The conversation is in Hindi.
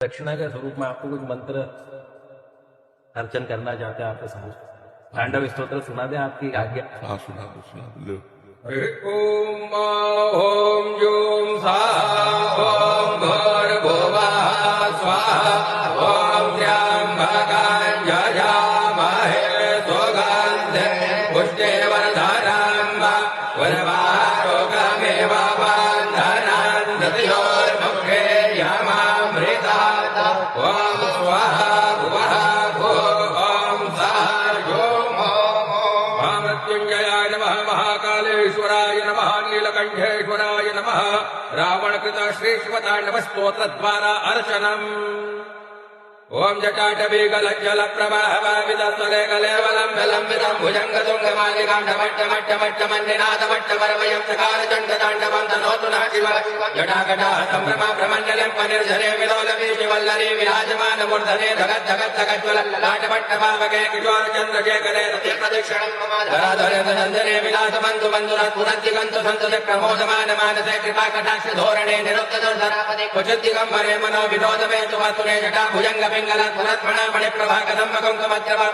दक्षिणा के स्वरूप में आपको कुछ मंत्र अर्चन करना चाहते हैं आपके समझ तांडव स्तोत्र सुना दे आपकी आज्ञा। हाँ सुना दो ओम ओम जूम स्वाहा ओम भूर्भुवः स्वाहा ओम त्र्यंबकं यजामहे सुगन्धिं पुष्टिवर्धनम् उर्वारुकमिव बन्धनं मृत्योर्मुखे यमामृतात् ओम स्वाहा भुवः ओम स्वाहा ओम मृत्युंजयाय नमः महाकालेश्वराय नमः नीलकंठेश्वराय नमः रावणकृत श्रीश्वतांडव स्तोत्र द्वारा अर्चनम् ओम जटाटवीगलज्जल प्रवाहवाविदस्वले कलेवलं विलम्बितं भुजङ्गतुङ्गमालिकाण्डमट्टमट्टमट्टमन्निनादमट्टमरवयं चकारचण्डताण्डवं तनोतु नः शिव जटाकटाः सम्भ्रमा प्रमण्डलं पनिर्झरे विलोलवीशिवल्लरी विराजमानमूर्धने धगद्धगद्धगज्ज्वल लाटपट्टभावके किशोरचन्द्रशेखरे सत्यप्रदक्षिणं धराधरेन्द्रनन्दने विलासबन्धु बन्धुरस्फुरद्दिगन्तु सन्तुति प्रमोदमानमानसे कृपाकटाक्ष धोरणे निरुक्तदुर्धरापदे क्वचिद्दिगम्बरे मनो विनोदमेतु वस्तुने जटा भुजङ्ग पिङ्गलत्फलत्फणा मणिप्रभा कदम्ब कुङ्कुमद्रवा